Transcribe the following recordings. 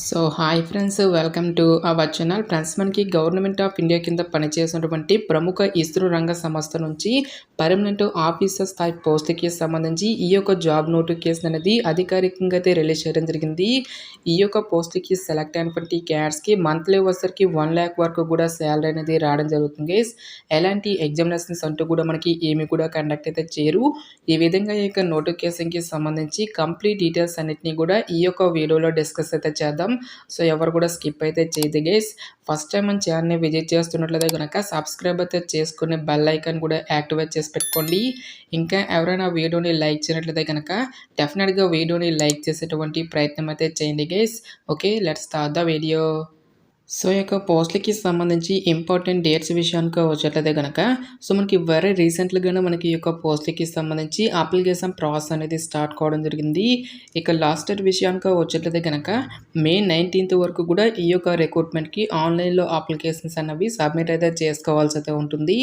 So hi friends, welcome to our channel. Friends, మనకి government of India కింద పనిచేసినటువంటి ప్రముఖ ఇస్రో రంగ సంస్థ నుంచి పర్మనెంట్ ఆఫీసర్ స్థాయి పోస్ట్కి సంబంధించి ఈ యొక్క జాబ్ నోటిఫికేషన్ అనేది అధికారికంగా అయితే రిలీజ్ చేయడం జరిగింది. ఈ యొక్క పోస్ట్కి సెలెక్ట్ అయినటువంటి క్యాడ్స్కి మంత్లీ వచ్చరికి 1 lakh వరకు కూడా శాలరీ అనేది రావడం జరుగుతుంది గైస్. ఎలాంటి ఎగ్జామినేషన్స్ అంటూ కూడా మనకి ఏమి కూడా కండక్ట్ అయితే చేయరు. ఈ విధంగా ఈ యొక్క నోటిఫికేషన్కి సంబంధించి కంప్లీట్ డీటెయిల్స్ అన్నిటినీ కూడా ఈ యొక్క వీడియోలో డిస్కస్ అయితే చేద్దాం. సో ఎవరు కూడా స్కిప్ అయితే చేయదు గైస్. ఫస్ట్ టైం మన ఛానల్ని విజిట్ చేస్తున్నట్లయితే కనుక సబ్స్క్రైబ్ అయితే చేసుకుని బెల్ ఐకాన్ కూడా యాక్టివేట్ చేసి పెట్టుకోండి. ఇంకా ఎవరైనా వీడియోని లైక్ చేయనట్లయితే కనుక డెఫినెట్గా వీడియోని లైక్ చేసేటువంటి ప్రయత్నం అయితే చేయండి guys. Okay, let's start the video. So ఈ యొక్క పోస్ట్లకి సంబంధించి ఇంపార్టెంట్ డేట్స్ విషయానికి వచ్చేట్లయితే కనుక మనకి వెరీ రీసెంట్లీగానే మనకి ఈ యొక్క పోస్ట్లకి సంబంధించి అప్లికేషన్ ప్రాసెస్ అనేది స్టార్ట్ కావడం జరిగింది. ఇక లాస్ట్ డేట్ విషయానికి వచ్చేట్లయితే కనుక May 19th వరకు కూడా ఈ యొక్క రిక్రూట్మెంట్కి ఆన్లైన్లో అప్లికేషన్స్ అనేవి సబ్మిట్ అయితే చేసుకోవాల్సి అయితే ఉంటుంది.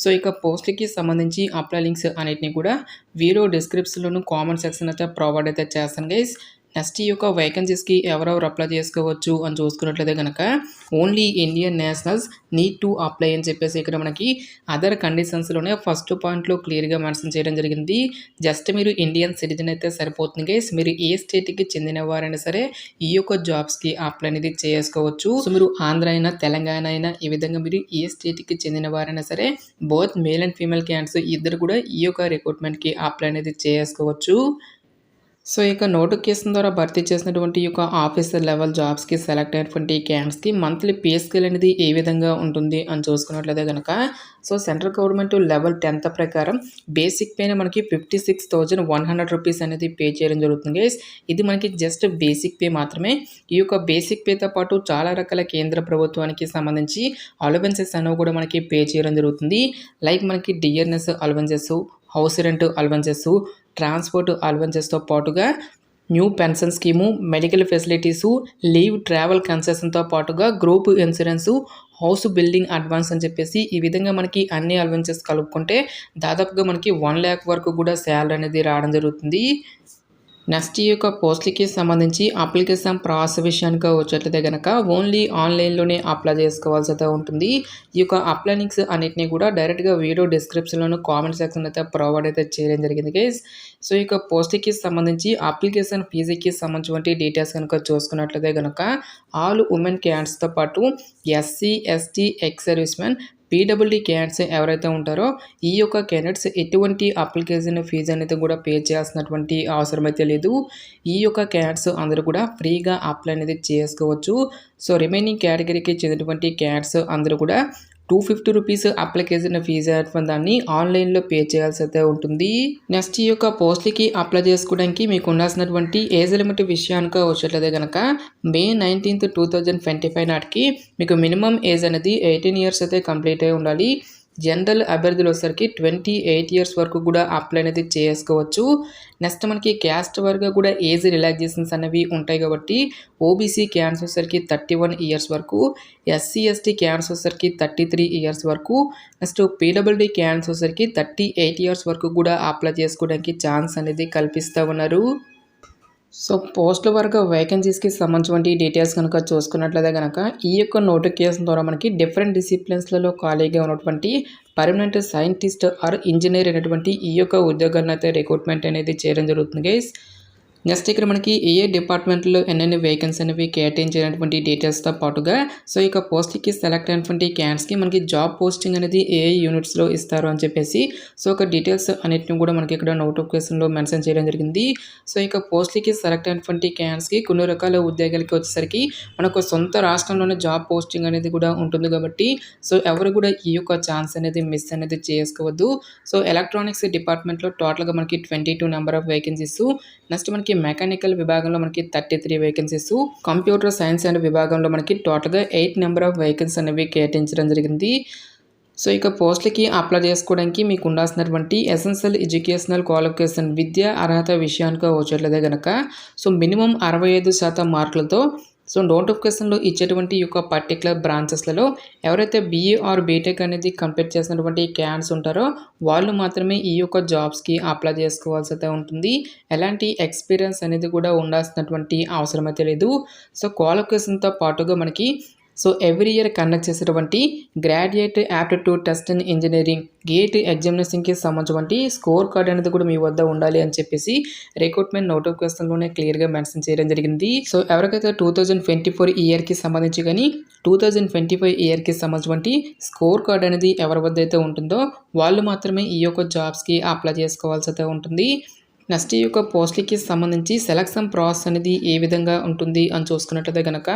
సో ఇక పోస్ట్కి సంబంధించి అప్లై లింక్స్ అన్నిటిని కూడా వీడియో డిస్క్రిప్షన్లోను కామెంట్ సెక్షన్ అయితే ప్రొవైడ్ అయితే చేస్తాను గైస్. నెక్స్ట్ ఈ యొక్క వేకెన్సీస్కి ఎవరెవరు అప్లై చేసుకోవచ్చు అని చూసుకున్నట్లయితే కనుక only Indian nationals need to apply అని చెప్పేసి ఇక్కడ మనకి అదర్ కండిషన్స్లోనే ఫస్ట్ పాయింట్లో క్లియర్గా మెన్షన్ చేయడం జరిగింది. జస్ట్ మీరు ఇండియన్ సిటిజన్ అయితే సరిపోతుంది గైస్. మీరు ఏ స్టేట్కి చెందిన వారైనా సరే ఈ యొక్క జాబ్స్కి అప్లై అనేది చేసుకోవచ్చు. సో మీరు ఆంధ్ర అయినా తెలంగాణ అయినా ఈ విధంగా మీరు ఏ స్టేట్కి చెందిన వారైనా సరే both male and female candidates ఇద్దరు కూడా ఈ యొక్క రిక్రూట్మెంట్కి అప్లై అనేది చేసుకోవచ్చు. సో ఇక నోటిఫికేషన్ ద్వారా భర్తీ చేసినటువంటి ఈ యొక్క ఆఫీసర్ లెవెల్ జాబ్స్కి సెలెక్ట్ అయినటువంటి క్యాండిడేట్స్కి మంత్లీ పే స్కేల్ అనేది ఏ విధంగా ఉంటుంది అని చూసుకున్నట్లయితే కనుక so central government level 10th ప్రకారం బేసిక్ పైన మనకి 56,100 రూపీస్ అనేది పే చేయడం జరుగుతుంది గైస్. ఇది మనకి జస్ట్ బేసిక్ పే మాత్రమే. ఈ యొక్క బేసిక్ పేతో పాటు చాలా రకాల కేంద్ర ప్రభుత్వానికి సంబంధించి అలవెన్సెస్ అనేవి కూడా మనకి పే చేయడం జరుగుతుంది. లైక్ మనకి DRS allowances, house rent allowances, transport అలవెన్సెస్తో పాటుగా new pension scheme, medical facilities, leave, travel కన్సెషన్తో పాటుగా group insurance, house building advance అని చెప్పేసి ఈ విధంగా మనకి అన్ని అలవెన్సెస్ కలుపుకుంటే దాదాపుగా మనకి 1 lakh వరకు కూడా శాలరీ అనేది రావడం జరుగుతుంది. నెక్స్ట్ ఈ యొక్క పోస్ట్లకి సంబంధించి అప్లికేషన్ ప్రాసెస్ విషయానికి వచ్చేట్లయితే కనుక ఓన్లీ ఆన్లైన్లోనే అప్లై చేసుకోవాల్సి అయితే ఉంటుంది. ఈ యొక్క అప్లై లింక్స్ అన్నిటిని కూడా డైరెక్ట్గా వీడియో డిస్క్రిప్షన్లోను కామెంట్ సెక్షన్ అయితే ప్రొవైడ్ అయితే చేయడం జరిగింది గైస్. సో ఈ యొక్క పోస్ట్కి సంబంధించి అప్లికేషన్ ఫీజుకి సంబంధించిన డీటెయిల్స్ కనుక చూసుకున్నట్లయితే కనుక ఆల్ ఉమెన్ క్యాండిడేట్స్తో పాటు SC, ST, ex servicemen, PWD candidates ఎవరైతే ఉంటారో ఈ యొక్క క్యాండిడేట్స్ ఎటువంటి అప్లికేషన్ ఫీజు అనేది కూడా పే చేయాల్సినటువంటి అవసరం అయితే లేదు. ఈ యొక్క క్యాండిడేట్స్ అందరూ కూడా ఫ్రీగా అప్లై అనేది చేసుకోవచ్చు. సో రిమైనింగ్ కేటగిరీకి చెందినటువంటి క్యాండిడేట్స్ అందరూ కూడా 250 రూపీస్ అప్లికేషన్ ఫీజు అనేటువంటి దాన్ని ఆన్లైన్లో పే చేయాల్సి అయితే ఉంటుంది. నెక్స్ట్ ఈ యొక్క పోస్ట్లకి అప్లై చేసుకోవడానికి మీకు ఉండాల్సినటువంటి ఏజ్ లిమిట్ విషయానికి వచ్చేట్లయితే కనుక May 19th, 2025 నాటికి మీకు మినిమం ఏజ్ అనేది 18 years అయితే కంప్లీట్ అయి ఉండాలి. జనరల్ అభ్యర్థులు వచ్చేసరికి 28 years వరకు కూడా అప్లై అనేది చేసుకోవచ్చు. నెక్స్ట్ మనకి క్యాస్ట్ వరకు కూడా ఏజ్ రిలాక్సేషన్స్ అనేవి ఉంటాయి కాబట్టి ఓబీసీ క్యాండిడేట్స్ వచ్చేసరికి 31 years వరకు, ఎస్సీ, ఎస్టీ క్యాండిడేట్స్ వచ్చేసరికి 33 years వరకు, నెక్స్ట్ పీడబ్ల్యూడీ క్యాండిడేట్స్ వచ్చేసరికి 38 years వరకు కూడా అప్లై చేసుకోవడానికి ఛాన్స్ అనేది కల్పిస్తూ ఉన్నారు. సో పోస్టుల వరకు వేకెన్సీస్కి సంబంధించిన డీటెయిల్స్ కనుక చూసుకున్నట్లయితే కనుక ఈ యొక్క నోటిఫికేషన్ ద్వారా మనకి డిఫరెంట్ డిసిప్లిన్స్లలో ఖాళీగా ఉన్నటువంటి పర్మనెంట్ సైంటిస్ట్ ఆర్ ఇంజనీర్ అనేటువంటి ఈ యొక్క ఉద్యోగాన్ని అయితే రిక్రూట్మెంట్ అనేది చేయడం జరుగుతుంది గైస్. నెక్స్ట్ ఇక్కడ మనకి ఏ డిపార్ట్మెంట్లో ఎన్నెన్ని వేకెన్సీ అనేవి కేటాయించినటువంటి డీటెయిల్స్తో పాటుగా సో ఇక పోస్ట్కి సెలెక్ట్ అయినటువంటి క్యాండిడేట్స్కి మనకి జాబ్ పోస్టింగ్ అనేది ఏ యూనిట్స్లో ఇస్తారు అని చెప్పేసి సో ఒక డీటెయిల్స్ అన్నిటిని కూడా మనకి ఇక్కడ నోటిఫికేషన్లో మెన్షన్ చేయడం జరిగింది. సో ఇక పోస్ట్కి సెలెక్ట్ అయినటువంటి క్యాండిడేట్స్కి కొన్ని రకాల ఉద్యోగాలకి వచ్చేసరికి మనకు సొంత రాష్ట్రంలోనే జాబ్ పోస్టింగ్ అనేది కూడా ఉంటుంది కాబట్టి సో ఎవరు కూడా ఈ యొక్క ఛాన్స్ అనేది మిస్ అనేది చేసుకోవద్దు. సో ఎలక్ట్రానిక్స్ డిపార్ట్మెంట్లో టోటల్గా మనకి 22 నెంబర్ ఆఫ్ వేకెన్సీస్, నెక్స్ట్ మనకి మెకానికల్ విభాగంలో మనకి 33 వేకెన్సీస్, కంప్యూటర్ సైన్స్ అండ్ విభాగంలో మనకి టోటల్గా 8 నెంబర్ ఆఫ్ వేకెన్సీ అనేవి కేటాయించడం జరిగింది. సో ఇక పోస్టులకి అప్లై చేసుకోవడానికి మీకు ఉండాల్సినటువంటి ఎసెన్షియల్ ఎడ్యుకేషనల్ క్వాలిఫికేషన్ విద్యా అర్హత విషయానికి వచ్చేట్లయితే కనుక సో మినిమం 65% మార్కులతో సో నోటిఫికేషన్‌లో ఇచ్చేటువంటి ఈ యొక్క పర్టిక్యులర్ బ్రాంచెస్‌లలో ఎవరైతే బీఈ ఆర్ బీటెక్ అనేది కంప్లీట్ చేసినటువంటి క్యాండిడేట్స్ ఉంటారో వాళ్ళు మాత్రమే ఈ యొక్క జాబ్స్‌కి అప్లై చేసుకోవాల్సి ఉంటుంది. ఎలాంటి ఎక్స్‌పీరియన్స్ అనేది కూడా ఉండాల్సినటువంటి అవసరం అయితే లేదు. సో క్వాలిఫికేషన్‌తో పాటుగా మనకి ఎవ్రీ ఇయర్ కండక్ట్ చేసేటువంటి graduate aptitude test in engineering GATE ఎగ్జామినేషన్‌కి సంబంధించినటువంటి స్కోర్ కార్డ్ అనేది కూడా మీ వద్ద ఉండాలి అని చెప్పేసి రిక్రూట్మెంట్ నోటిఫికేషన్‌లోనే క్లియర్‌గా మెన్షన్ చేయడం జరిగింది. సో ఎవరికైతే 2024 ఇయర్‌కి సంబంధించి కానీ 2025 ఇయర్‌కి సంబంధించినటువంటి స్కోర్ కార్డ్ అనేది ఎవరి వద్ద అయితే ఉంటుందో వాళ్ళు మాత్రమే ఈ యొక్క జాబ్స్‌కి అప్లై చేసుకోవాల్సి అయితే ఉంటుంది. నెక్స్ట్ ఈ యొక్క పోస్ట్‌లకి సంబంధించి సెలక్షన్ ప్రాసెస్ అనేది ఏ విధంగా ఉంటుంది అని చూసుకున్నట్లయితే గనక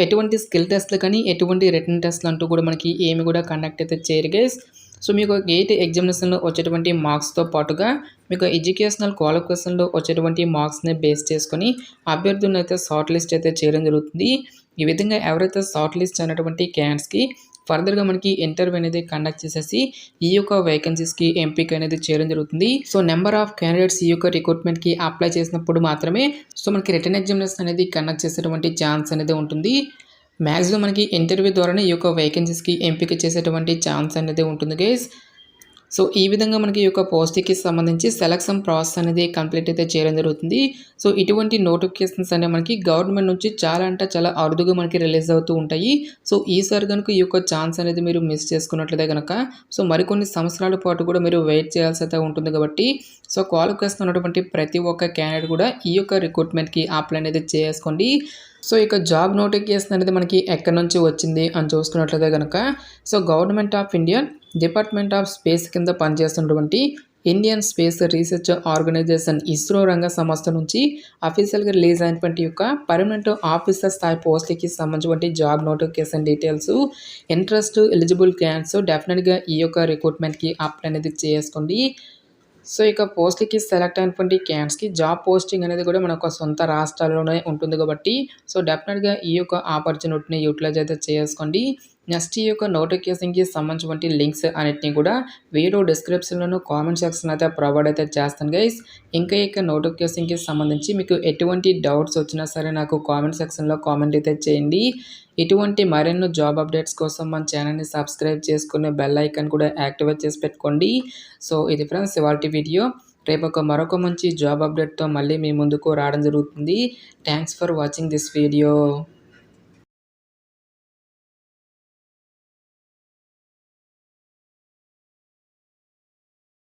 ఎటువంటి స్కిల్ టెస్ట్‌లు కానీ, ఎటువంటి రిటన్ టెస్ట్‌లు అంటూ కూడా మనకి ఏమి కూడా కండక్ట్ అయితే చేయరు గైస్. మీకు గేట్ ఎగ్జామినేషన్‌లో వచ్చేటువంటి మార్క్స్‌తో పాటుగా మీకు ఎడ్యుకేషనల్ క్వాలిఫికేషన్‌లో వచ్చేటువంటి మార్క్స్‌ని బేస్ చేసుకొని అభ్యర్థులను అయితే షార్ట్ లిస్ట్ అయితే చేయడం జరుగుతుంది. ఈ విధంగా ఎవరైతే షార్ట్ లిస్ట్ అయినటువంటి క్యాండిడేట్స్‌కి ఫర్దర్‌గా మనకి ఇంటర్వ్యూ అనేది కండక్ట్ చేసేసి ఈ యొక్క వేకెన్సీస్‌కి ఎంపిక అనేది చేయడం జరుగుతుంది. నెంబర్ ఆఫ్ క్యాండిడేట్స్ ఈ యొక్క రిక్రూట్మెంట్‌కి అప్లై చేసినప్పుడు మాత్రమే మనకి రిటన్ ఎగ్జామినేషన్ అనేది కండక్ట్ చేసేటువంటి ఛాన్స్ అనేది ఉంటుంది. మ్యాక్సిమం మనకి ఇంటర్వ్యూ ద్వారానే ఈ యొక్క వేకెన్సీస్‌కి ఎంపిక చేసేటువంటి ఛాన్స్ అనేది ఉంటుంది గైస్. ఈ విధంగా మనకి ఈ యొక్క పోస్ట్‌కి సంబంధించి సెలక్షన్ ప్రాసెస్ అనేది కంప్లీట్ అయితే చేయడం జరుగుతుంది. ఇటువంటి నోటిఫికేషన్స్ అనేవి మనకి గవర్నమెంట్ నుంచి చాలా అంటే చాలా అరుదుగా మనకి రిలీజ్ అవుతూ ఉంటాయి. ఈసారి గనుక ఈ యొక్క ఛాన్స్ అనేది మీరు మిస్ చేసుకున్నట్లయితే గనక మరికొన్ని సంవత్సరాల పాటు కూడా మీరు వెయిట్ చేయాల్సి అయితే ఉంటుంది కాబట్టి క్వాలిఫికేషన్ ఉన్నటువంటి ప్రతి ఒక్క క్యాండిడేట్ కూడా ఈ యొక్క రిక్రూట్మెంట్‌కి అప్లై అనేది చేసుకోండి. ఇక జాబ్ నోటిఫికేషన్ అనేది మనకి ఎక్కడి నుంచి వచ్చింది అని చూసుకున్నట్లయితే గనక government of India department of space కింద పనిచేస్తున్నటువంటి Indian space research organisation ISRO రంగ సంస్థ నుంచి అఫీషియల్గా రిలీజ్ అయినటువంటి యొక్క పర్మనెంట్ ఆఫీసర్ స్థాయి పోస్ట్కి సంబంధించినటువంటి job notification details interest eligible candidates డెఫినెట్గా ఈ యొక్క రిక్రూట్మెంట్‌కి అప్లై అనేది చేసుకోండి. ఇక పోస్ట్‌లకి సెలెక్ట్ అయినటువంటి క్యాండిడేట్స్‌కి జాబ్ పోస్టింగ్ అనేది కూడా మన యొక్క సొంత రాష్ట్రాల్లోనే ఉంటుంది కాబట్టి డెఫినెట్‌గా ఈ యొక్క ఆపర్చునిటీని యూటిలైజ్ అయితే చేసుకోండి. నెక్స్ట్ ఈ యొక్క నోటిఫికేషన్‌కి సంబంధించినటువంటి లింక్స్ అన్నిటిని కూడా వీడియో డిస్క్రిప్షన్‌లోను కామెంట్ సెక్షన్ అయితే ప్రొవైడ్ అయితే చేస్తాను గైస్. ఇంకా నోటిఫికేషన్‌కి సంబంధించి మీకు ఎటువంటి డౌట్స్ వచ్చినా సరే నాకు కామెంట్ సెక్షన్‌లో కామెంట్ అయితే చేయండి. ఇటువంటి మరెన్నో జాబ్ అప్డేట్స్ కోసం మన ఛానల్‌ని సబ్స్క్రైబ్ చేసుకుని బెల్ ఐకాన్ కూడా యాక్టివేట్ చేసి పెట్టుకోండి. ఇది ఫ్రెండ్స్ ఇవాల్టి వీడియో. రేపు మరొక మంచి జాబ్ అప్డేట్‌తో మళ్ళీ మీ ముందుకు రావడం జరుగుతుంది. Thanks for watching this video.